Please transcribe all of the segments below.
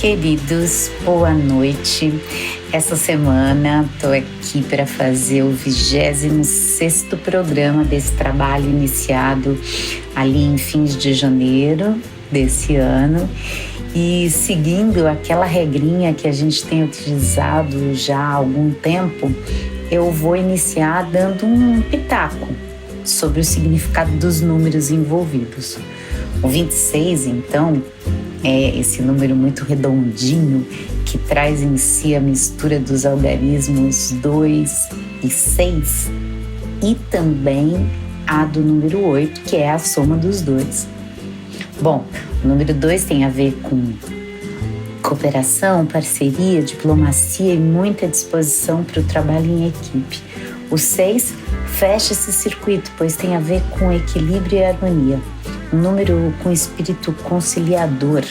Queridos, boa noite. Essa semana estou aqui para fazer o 26º programa desse trabalho iniciado ali em fins de janeiro desse ano e seguindo aquela regrinha que a gente tem utilizado já há algum tempo, eu vou iniciar dando um pitaco sobre o significado dos números envolvidos. O 26, então, é esse número muito redondinho que traz em si a mistura dos algarismos 2 e 6 e também a do número 8, que é a soma dos dois. Bom, o número 2 tem a ver com cooperação, parceria, diplomacia e muita disposição para o trabalho em equipe. O 6 fecha esse circuito, pois tem a ver com equilíbrio e harmonia. Um número com espírito conciliador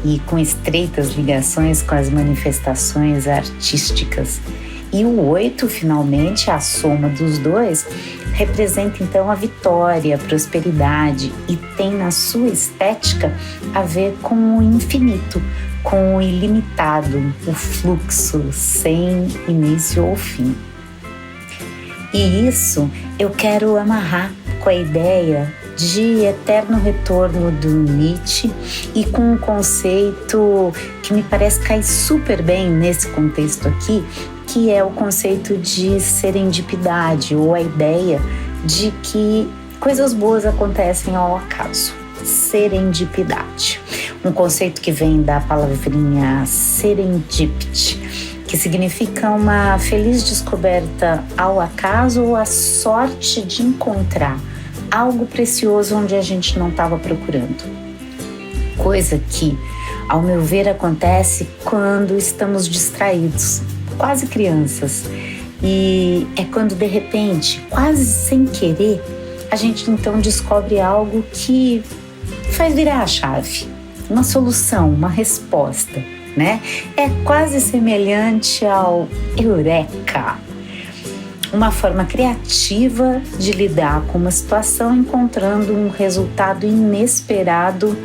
e com estreitas ligações com as manifestações artísticas. E o 8, finalmente, a soma dos dois, representa então a vitória, a prosperidade e tem na sua estética a ver com o infinito, com o ilimitado, o fluxo sem início ou fim. E isso eu quero amarrar com a ideia de eterno retorno do Nietzsche e com um conceito que me parece cair super bem nesse contexto aqui, que é o conceito de serendipidade, ou a ideia de que coisas boas acontecem ao acaso. Serendipidade. Um conceito que vem da palavrinha serendipity, que significa uma feliz descoberta ao acaso ou a sorte de encontrar algo precioso onde a gente não estava procurando. Coisa que, ao meu ver, acontece quando estamos distraídos, quase crianças. E é quando, de repente, quase sem querer, a gente então descobre algo que faz virar a chave, uma solução, uma resposta, né? É quase semelhante ao eureka. Uma forma criativa de lidar com uma situação encontrando um resultado inesperado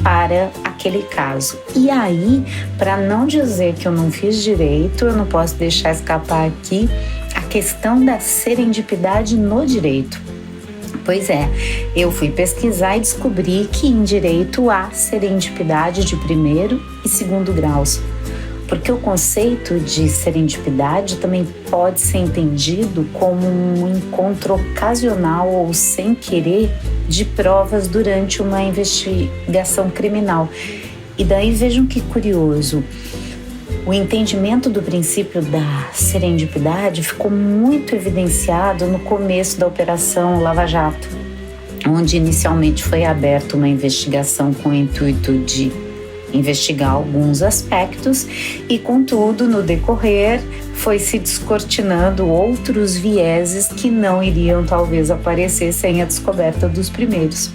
para aquele caso. E aí, para não dizer que eu não fiz direito, eu não posso deixar escapar aqui a questão da serendipidade no direito. Pois é, eu fui pesquisar e descobri que em direito há serendipidade de primeiro e segundo graus. Porque o conceito de serendipidade também pode ser entendido como um encontro ocasional ou sem querer de provas durante uma investigação criminal. E daí vejam que curioso, o entendimento do princípio da serendipidade ficou muito evidenciado no começo da Operação Lava Jato, onde inicialmente foi aberta uma investigação com o intuito de investigar alguns aspectos e, contudo, no decorrer, foi se descortinando outros vieses que não iriam talvez aparecer sem a descoberta dos primeiros.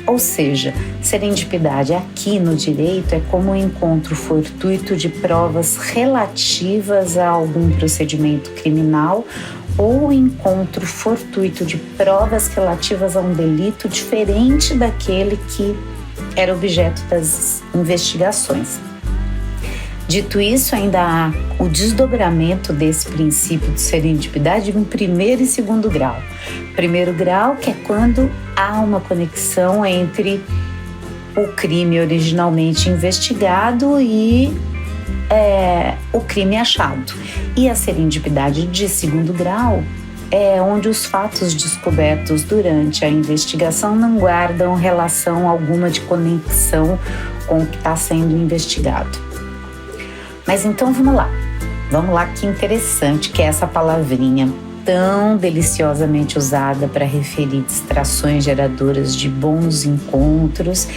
Ou seja, serendipidade aqui no direito é como um encontro fortuito de provas relativas a algum procedimento criminal ou encontro fortuito de provas relativas a um delito diferente daquele que era objeto das investigações. Dito isso, ainda há o desdobramento desse princípio de serendipidade em primeiro e segundo grau. Primeiro grau, que é quando há uma conexão entre o crime originalmente investigado e o crime achado. E a serendipidade de segundo grau é onde os fatos descobertos durante a investigação não guardam relação alguma de conexão com o que está sendo investigado. Mas então vamos lá que interessante que é essa palavrinha tão deliciosamente usada para referir distrações geradoras de bons encontros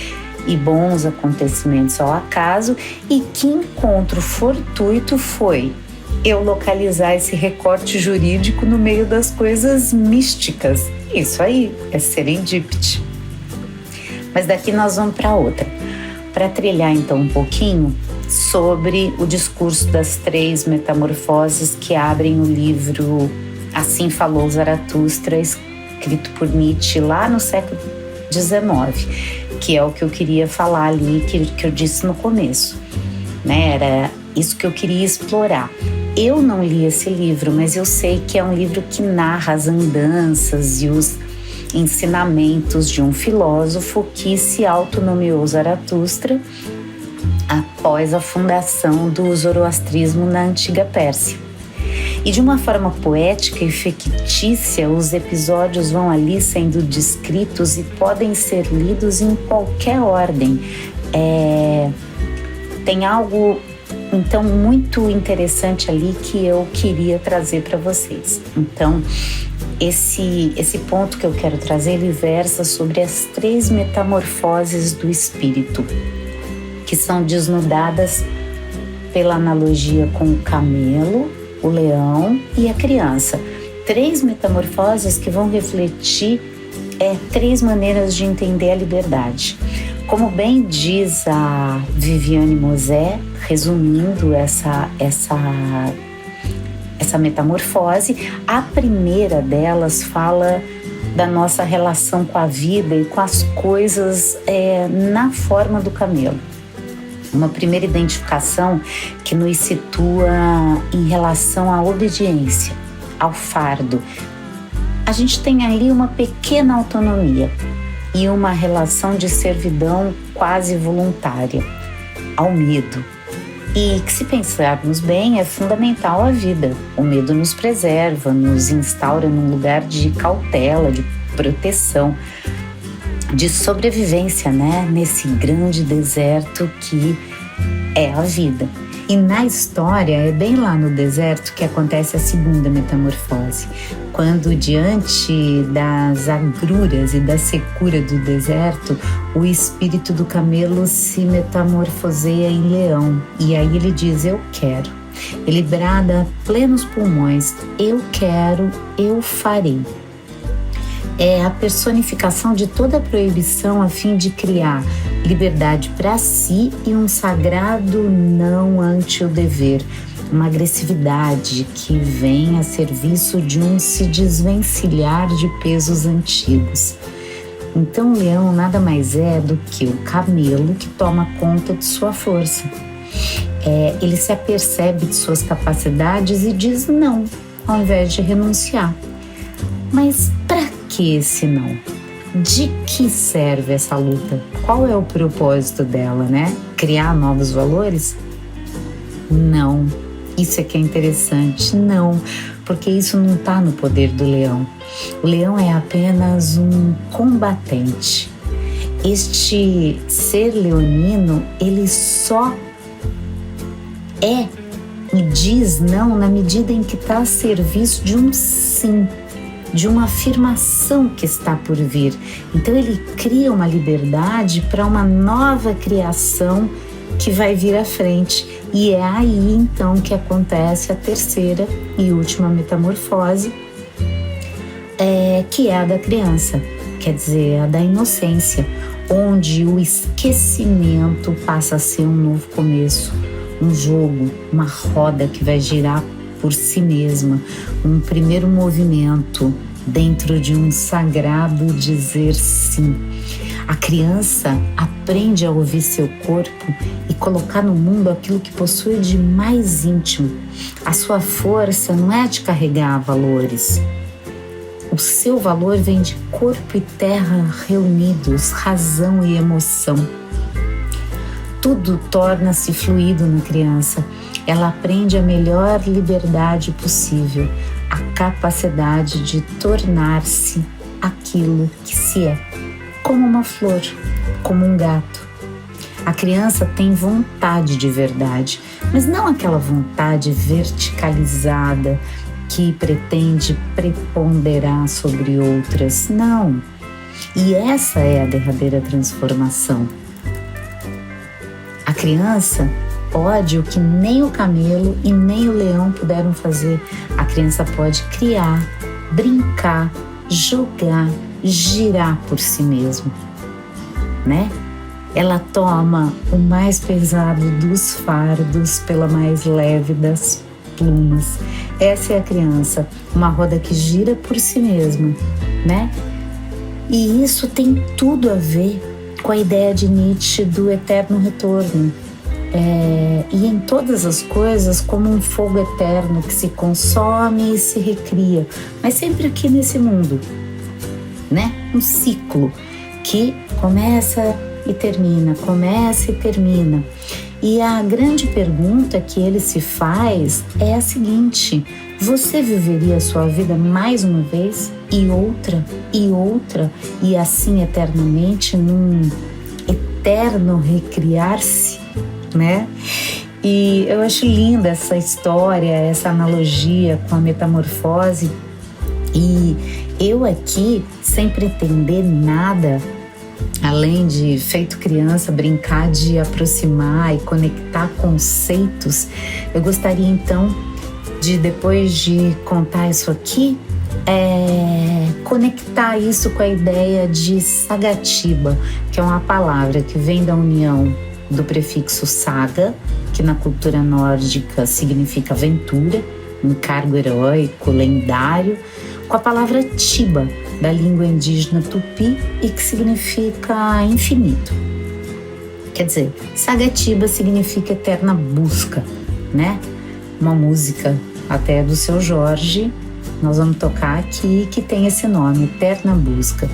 e bons acontecimentos ao acaso, e que encontro fortuito foi eu localizar esse recorte jurídico no meio das coisas místicas. Isso aí é serendipity. Mas daqui nós vamos para outra, para trilhar então um pouquinho sobre o discurso das 3 metamorfoses que abrem o livro Assim Falou Zaratustra, escrito por Nietzsche lá no século XIX, que é o que eu queria falar ali, que eu disse no começo. né? Era isso que eu queria explorar. Eu não li esse livro, mas eu sei que é um livro que narra as andanças e os ensinamentos de um filósofo que se autonomeou Zaratustra após a fundação do zoroastrismo na antiga Pérsia. E de uma forma poética e fictícia, os episódios vão ali sendo descritos e podem ser lidos em qualquer ordem. Tem algo, então, muito interessante ali que eu queria trazer para vocês. Então, esse ponto que eu quero trazer, ele versa sobre as 3 metamorfoses do espírito, que são desnudadas pela analogia com o camelo, o leão e a criança. 3 metamorfoses que vão refletir 3 maneiras de entender a liberdade. Como bem diz a Viviane Mosé, resumindo essa metamorfose, a primeira delas fala da nossa relação com a vida e com as coisas na forma do camelo. Uma primeira identificação que nos situa em relação à obediência, ao fardo. A gente tem ali uma pequena autonomia e uma relação de servidão quase voluntária, ao medo. E que, se pensarmos bem, é fundamental à vida. O medo nos preserva, nos instaura num lugar de cautela, de proteção, de sobrevivência, né? Nesse grande deserto que é a vida. E na história, é bem lá no deserto que acontece a segunda metamorfose, quando, diante das agruras e da secura do deserto, o espírito do camelo se metamorfoseia em leão. E aí ele diz: eu quero. Ele brada a plenos pulmões: eu quero, eu farei. É a personificação de toda a proibição a fim de criar liberdade para si e um sagrado não ante o dever, uma agressividade que vem a serviço de um se desvencilhar de pesos antigos. Então o leão nada mais é do que o camelo que toma conta de sua força. Ele se apercebe de suas capacidades e diz não, ao invés de renunciar. Mas para que esse não? De que serve essa luta? Qual é o propósito dela, né? Criar novos valores? Não. Isso é que é interessante. Não, porque isso não está no poder do leão. O leão é apenas um combatente. Este ser leonino, ele só e diz não na medida em que está a serviço de um sim, de uma afirmação que está por vir. Então ele cria uma liberdade para uma nova criação que vai vir à frente. E é aí então que acontece a terceira e última metamorfose, que é a da criança, quer dizer, a da inocência, onde o esquecimento passa a ser um novo começo, um jogo, uma roda que vai girar por si mesma, um primeiro movimento dentro de um sagrado dizer sim. A criança aprende a ouvir seu corpo e colocar no mundo aquilo que possui de mais íntimo. A sua força não é de carregar valores. O seu valor vem de corpo e terra reunidos, razão e emoção. Tudo torna-se fluido na criança. Ela aprende a melhor liberdade possível, a capacidade de tornar-se aquilo que se é, como uma flor, como um gato. A criança tem vontade de verdade, mas não aquela vontade verticalizada que pretende preponderar sobre outras, não. E essa é a derradeira transformação. A criança pode o que nem o camelo e nem o leão puderam fazer. A criança pode criar, brincar, jogar, girar por si mesma, né? Ela toma o mais pesado dos fardos pela mais leve das plumas. Essa é a criança, uma roda que gira por si mesma, né? E isso tem tudo a ver com a ideia de Nietzsche do eterno retorno. e em todas as coisas como um fogo eterno que se consome e se recria, mas sempre aqui nesse mundo, né? Um ciclo que começa e termina, começa e termina. E a grande pergunta que ele se faz é a seguinte: você viveria a sua vida mais uma vez e outra e assim eternamente, num eterno recriar-se, né? E eu acho linda essa história, essa analogia com a metamorfose. E eu aqui, sem pretender nada, além de, feito criança, brincar de aproximar e conectar conceitos, eu gostaria então de, depois de contar isso aqui, conectar isso com a ideia de Sagatiba, que é uma palavra que vem da união do prefixo saga, que na cultura nórdica significa aventura, encargo heróico, lendário, com a palavra Tiba, da língua indígena tupi, e que significa infinito. Quer dizer, Sagatiba significa eterna busca, né? Uma música até do Seu Jorge, nós vamos tocar aqui, que tem esse nome, Eterna Busca.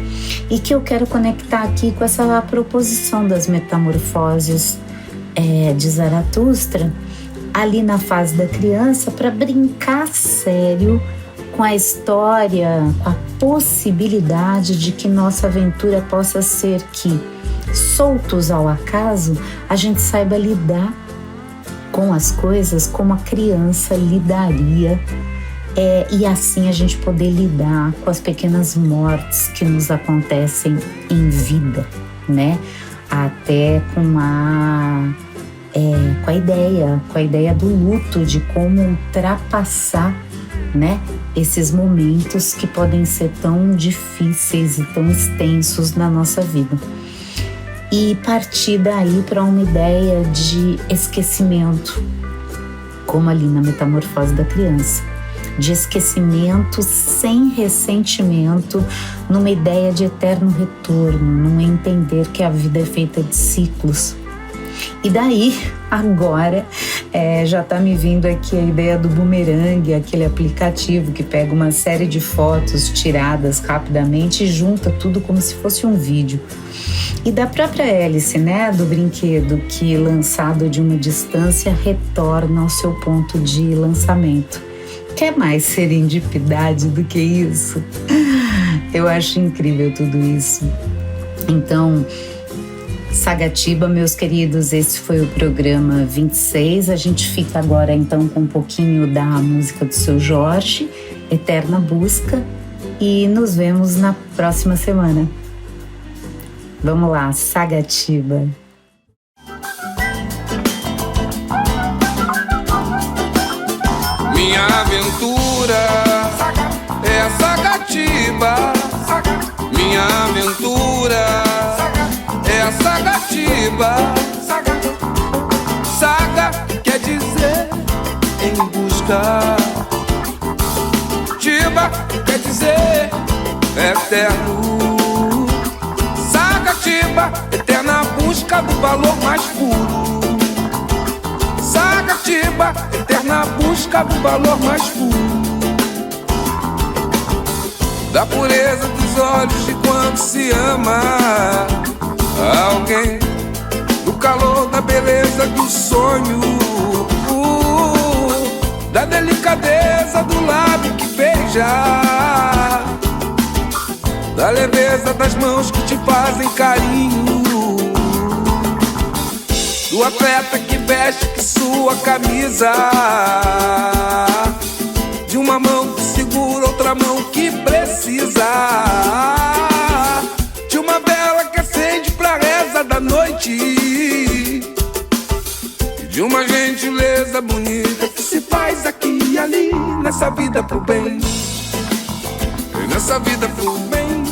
E que eu quero conectar aqui com essa proposição das metamorfoses de Zaratustra, ali na fase da criança, para brincar sério com a história, com a possibilidade de que nossa aventura possa ser que, soltos ao acaso, a gente saiba lidar com as coisas como a criança lidaria, e assim a gente poder lidar com as pequenas mortes que nos acontecem em vida, né? Até com a ideia do luto, de como ultrapassar, né, esses momentos que podem ser tão difíceis e tão extensos na nossa vida. E partir daí para uma ideia de esquecimento, como ali na metamorfose da criança, de esquecimento sem ressentimento, numa ideia de eterno retorno, num entender que a vida é feita de ciclos. E daí, agora, já está me vindo aqui a ideia do bumerangue, aquele aplicativo que pega uma série de fotos tiradas rapidamente e junta tudo como se fosse um vídeo. E da própria hélice, né, do brinquedo, que lançado de uma distância retorna ao seu ponto de lançamento. Quer mais serendipidade do que isso? Eu acho incrível tudo isso. Então, Sagatiba, meus queridos, esse foi o programa 26. A gente fica agora então com um pouquinho da música do Seu Jorge, Eterna Busca, e nos vemos na próxima semana. Vamos lá, Sagatiba. Minha aventura é a Sagatiba. Minha aventura é a Sagatiba. Saga quer dizer em busca. Tiba quer dizer eterno. Sagatiba, eterna busca do valor mais puro. Sagatiba, eterna busca do valor mais puro. Da pureza dos olhos de quando se ama alguém, do calor da beleza do sonho, da delicadeza do lábio que beija, da leveza das mãos que te fazem carinho, do atleta que veste que sua camisa, de uma mão que segura outra mão que precisa, de uma vela que acende pra reza da noite, e de uma gentileza bonita que se faz aqui e ali, nessa vida pro bem, e nessa vida pro bem,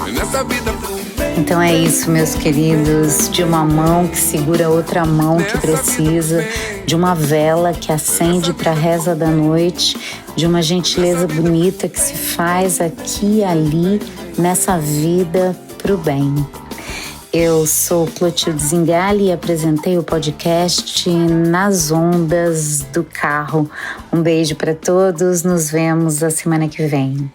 e nessa vida pro bem. Então é isso, meus queridos, de uma mão que segura outra mão que precisa, de uma vela que acende para a reza da noite, de uma gentileza bonita que se faz aqui e ali, nessa vida pro bem. Eu sou Clotilde Zingali e apresentei o podcast Nas Ondas do Carro. Um beijo para todos, nos vemos a semana que vem.